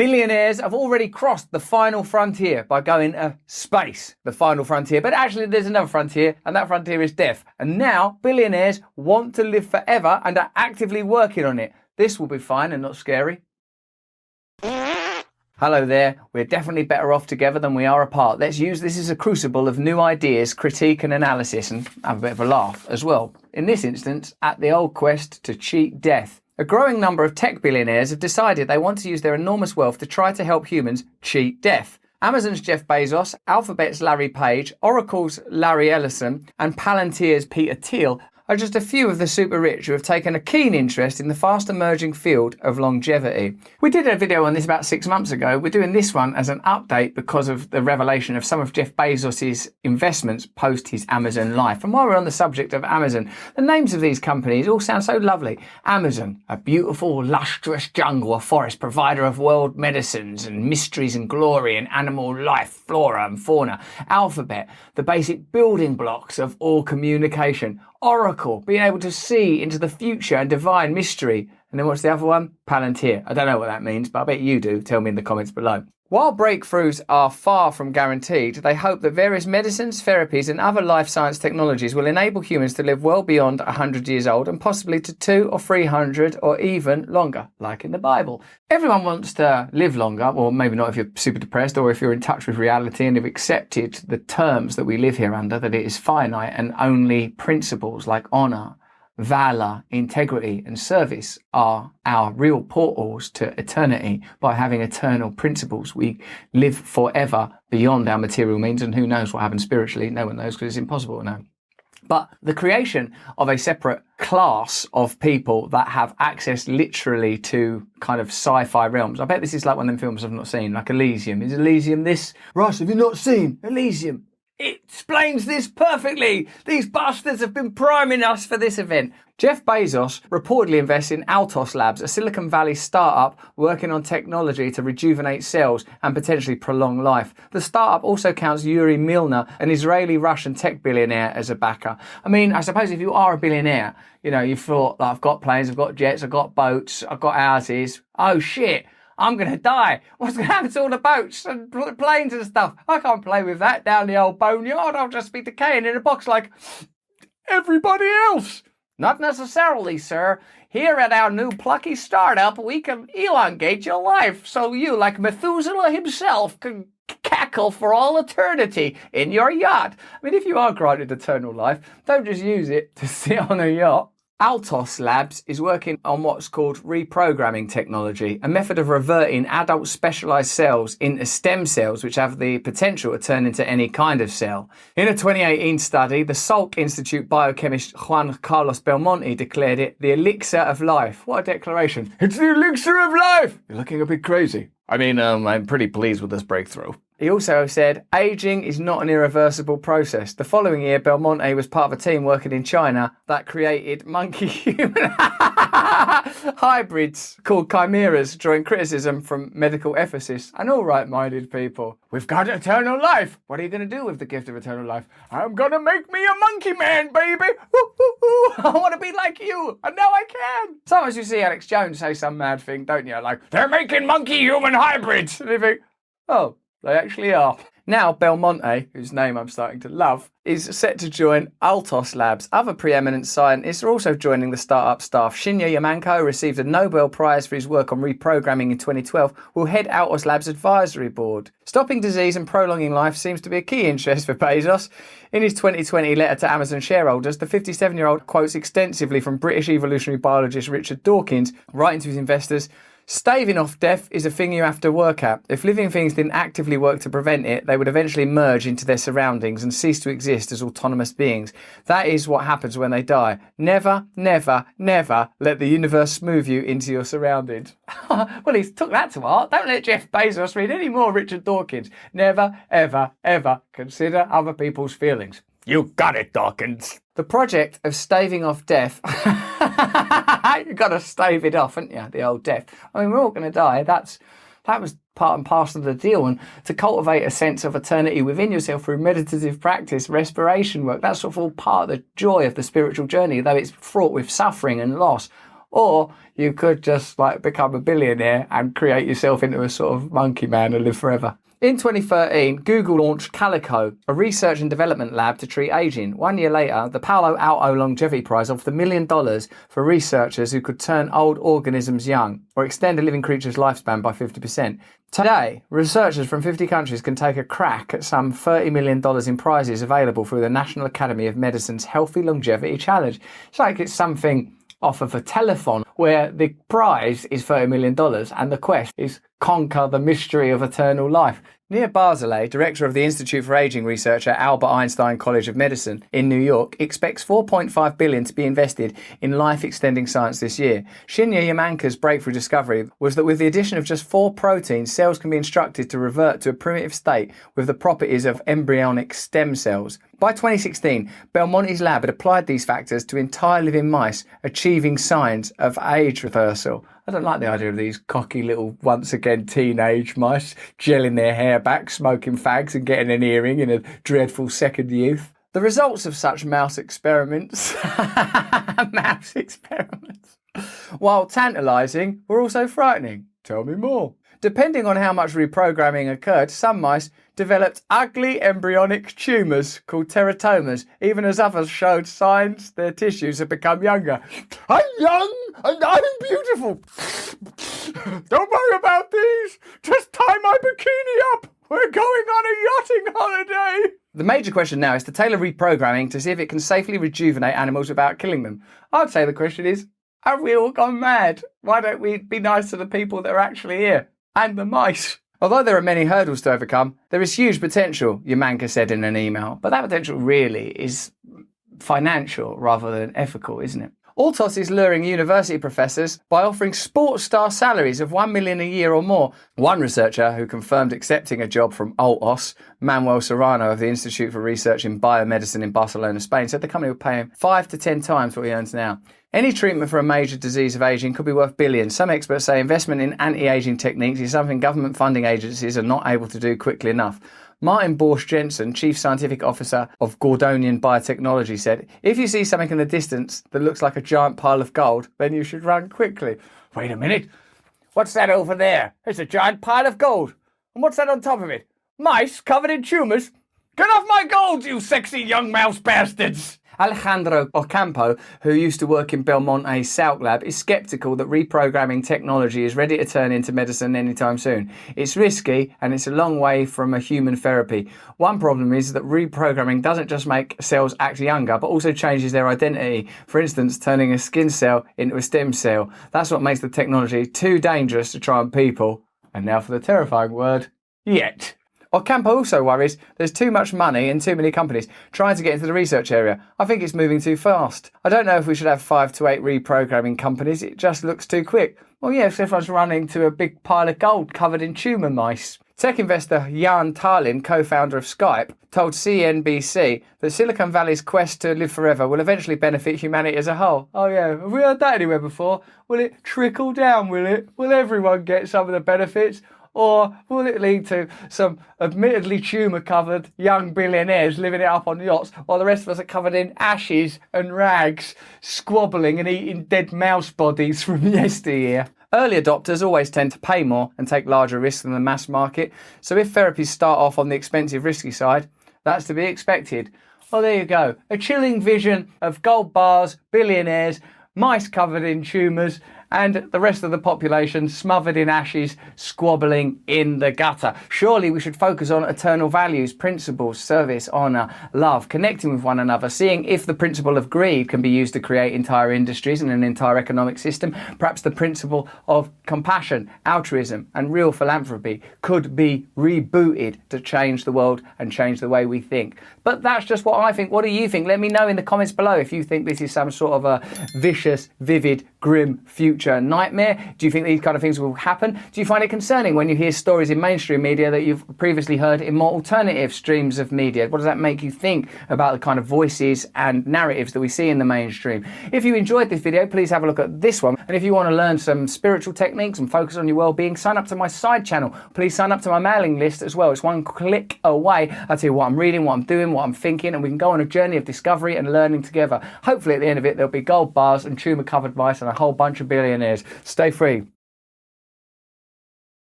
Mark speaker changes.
Speaker 1: Billionaires have already crossed the final frontier by going to space, the final frontier. But actually there's another frontier, and that frontier is death. And now billionaires want to live forever and are actively working on it. This will be fine and not scary. Hello there, we're definitely better off together than we are apart. Let's use this as a crucible of new ideas, critique and analysis, and have a bit of a laugh as well. In this instance, at the old quest to cheat death. A growing number of tech billionaires have decided they want to use their enormous wealth to try to help humans cheat death. Amazon's Jeff Bezos, Alphabet's Larry Page, Oracle's Larry Ellison, and Palantir's Peter Thiel are just a few of the super rich who have taken a keen interest in the fast emerging field of longevity. We did a video on this about 6 months ago. We're doing this one as an update because of the revelation of some of Jeff Bezos' investments post his Amazon life. And while we're on the subject of Amazon, the names of these companies all sound so lovely. Amazon, a beautiful, lustrous jungle, a forest, provider of world medicines and mysteries and glory and animal life, flora and fauna. Alphabet, the basic building blocks of all communication. Oracle, being able to see into the future and divine mystery. And then what's the other one? Palantir. I don't know what that means, but I bet you do. Tell me in the comments below. While breakthroughs are far from guaranteed, they hope that various medicines, therapies and other life science technologies will enable humans to live well beyond 100 years old and possibly to 200 or 300 or even longer, like in the Bible. Everyone wants to live longer, or maybe not if you're super depressed or if you're in touch with reality and have accepted the terms that we live here under, that it is finite and only principles like honour, valor, integrity and service are our real portals to eternity. By having eternal principles, we live forever beyond our material means, and who knows what happens spiritually? No one knows, because it's impossible to know. But the creation of a separate class of people that have access literally to kind of sci-fi realms. I bet this is like one of them films I've not seen, like Elysium. Is Elysium this? Ross, have you not seen Elysium? It explains this perfectly. These bastards have been priming us for this event. Jeff Bezos reportedly invests in Altos Labs, a Silicon Valley startup working on technology to rejuvenate cells and potentially prolong life. The startup also counts Yuri Milner, an Israeli-Russian tech billionaire, as a backer. I mean, I suppose if you are a billionaire, you know, you thought, like, I've got planes, I've got jets, I've got boats, I've got houses. Oh shit, I'm going to die. What's going to happen to all the boats and planes and stuff? I can't play with that down the old boneyard. I'll just be decaying in a box like everybody else. Not necessarily, sir. Here at our new plucky startup, we can elongate your life so you, like Methuselah himself, can cackle for all eternity in your yacht. I mean, if you are granted eternal life, don't just use it to sit on a yacht. Altos Labs is working on what's called reprogramming technology, a method of reverting adult specialised cells into stem cells which have the potential to turn into any kind of cell. In a 2018 study, the Salk Institute biochemist Juan Carlos Belmonte declared it the elixir of life. What a declaration. It's the elixir of life! You're looking a bit crazy. I mean, I'm pretty pleased with this breakthrough. He also said, aging is not an irreversible process. The following year, Belmonte was part of a team working in China that created monkey-human hybrids called chimeras, drawing criticism from medical ethicists and all right-minded people. We've got eternal life. What are you going to do with the gift of eternal life? I'm going to make me a monkey man, baby. Woo, woo, woo. I want to be like you, and now I can. Sometimes you see Alex Jones say some mad thing, don't you? Like, they're making monkey-human hybrids. And you think, oh, they actually are. Now, Belmonte, whose name I'm starting to love, is set to join Altos Labs. Other preeminent scientists are also joining the startup staff. Shinya Yamanaka, who received a Nobel Prize for his work on reprogramming in 2012, will head Altos Labs' advisory board. Stopping disease and prolonging life seems to be a key interest for Bezos. In his 2020 letter to Amazon shareholders, the 57-year-old quotes extensively from British evolutionary biologist Richard Dawkins, writing to his investors, staving off death is a thing you have to work at. If living things didn't actively work to prevent it, they would eventually merge into their surroundings and cease to exist as autonomous beings. That is what happens when they die. Never, never, never let the universe smooth you into your surroundings. Well, he's took that to heart. Don't let Jeff Bezos read any more Richard Dawkins. Never, ever, ever consider other people's feelings. You got it, Dawkins. The project of staving off death, you've got to stave it off, haven't you, the old death. I mean, we're all going to die. That was part and parcel of the deal. And to cultivate a sense of eternity within yourself through meditative practice, respiration work, that's sort of all part of the joy of the spiritual journey, though it's fraught with suffering and loss. Or you could just like become a billionaire and create yourself into a sort of monkey man and live forever. In 2013, Google launched Calico, a research and development lab to treat aging. 1 year later, the Palo Alto Longevity Prize offered $1 million for researchers who could turn old organisms young or extend a living creature's lifespan by 50%. Today, researchers from 50 countries can take a crack at some $30 million in prizes available through the National Academy of Medicine's Healthy Longevity Challenge. It's like it's something off of a telethon where the prize is $30 million and the quest is conquer the mystery of eternal life. Nir Barzilay, director of the Institute for Aging Research at Albert Einstein College of Medicine in New York, expects $4.5 billion to be invested in life-extending science this year. Shinya Yamanaka's breakthrough discovery was that with the addition of just 4 proteins, cells can be instructed to revert to a primitive state with the properties of embryonic stem cells. By 2016, Belmonte's lab had applied these factors to entire living mice, achieving signs of age reversal. I don't like the idea of these cocky little, once again, teenage mice gelling their hair back, smoking fags and getting an earring in a dreadful second youth. The results of such mouse experiments, while tantalising, were also frightening. Tell me more. Depending on how much reprogramming occurred, some mice developed ugly embryonic tumours called teratomas, even as others showed signs their tissues had become younger. I'm young and I'm beautiful. Don't worry about these. Just tie my bikini up. We're going on a yachting holiday. The major question now is to tailor reprogramming to see if it can safely rejuvenate animals without killing them. I'd say the question is, have we all gone mad? Why don't we be nice to the people that are actually here? And the mice. Although there are many hurdles to overcome, there is huge potential, Yamanaka said in an email. But that potential really is financial rather than ethical, isn't it? Altos is luring university professors by offering sports star salaries of $1 million a year or more. One researcher who confirmed accepting a job from Altos, Manuel Serrano of the Institute for Research in Biomedicine in Barcelona, Spain, said the company would pay him 5 to 10 times what he earns now. Any treatment for a major disease of aging could be worth billions. Some experts say investment in anti-aging techniques is something government funding agencies are not able to do quickly enough. Martin Borsch-Jensen, Chief Scientific Officer of Gordonian Biotechnology, said, if you see something in the distance that looks like a giant pile of gold, then you should run quickly. Wait a minute. What's that over there? It's a giant pile of gold. And what's that on top of it? Mice covered in tumours? Get off my gold, you sexy young mouse bastards! Alejandro Ocampo, who used to work in Belmonte's Salk lab, is sceptical that reprogramming technology is ready to turn into medicine anytime soon. It's risky and it's a long way from a human therapy. One problem is that reprogramming doesn't just make cells act younger, but also changes their identity. For instance, turning a skin cell into a stem cell. That's what makes the technology too dangerous to try on people. And now for the terrifying word, yet. Ocampo also worries there's too much money and too many companies trying to get into the research area. I think it's moving too fast. I don't know if we should have 5 to 8 reprogramming companies. It just looks too quick. Well, yes, everyone's running to a big pile of gold covered in tumour mice. Tech investor Jan Tarlin, co-founder of Skype, told CNBC that Silicon Valley's quest to live forever will eventually benefit humanity as a whole. Oh yeah, have we heard that anywhere before? Will it trickle down, will it? Will everyone get some of the benefits? Or will it lead to some admittedly tumour-covered young billionaires living it up on yachts while the rest of us are covered in ashes and rags, squabbling and eating dead mouse bodies from yesteryear? Early adopters always tend to pay more and take larger risks than the mass market, so if therapies start off on the expensive, risky side, that's to be expected. Well, there you go. A chilling vision of gold bars, billionaires, mice covered in tumours, and the rest of the population smothered in ashes, squabbling in the gutter. Surely we should focus on eternal values, principles, service, honour, love, connecting with one another, seeing if the principle of greed can be used to create entire industries and an entire economic system. Perhaps the principle of compassion, altruism and real philanthropy could be rebooted to change the world and change the way we think. But that's just what I think. What do you think? Let me know in the comments below if you think this is some sort of a vicious, vivid, grim future nightmare. Do you think these kind of things will happen? Do you find it concerning when you hear stories in mainstream media that you've previously heard in more alternative streams of media? What does that make you think about the kind of voices and narratives that we see in the mainstream? If you enjoyed this video, please have a look at this one. And if you want to learn some spiritual techniques and focus on your well-being, sign up to my side channel. Please sign up to my mailing list as well. It's one click away. I tell you what I'm reading, what I'm doing, what I'm thinking, and we can go on a journey of discovery and learning together. Hopefully at the end of it, there'll be gold bars and tumour-covered mice, and and a whole bunch of billionaires. Stay free.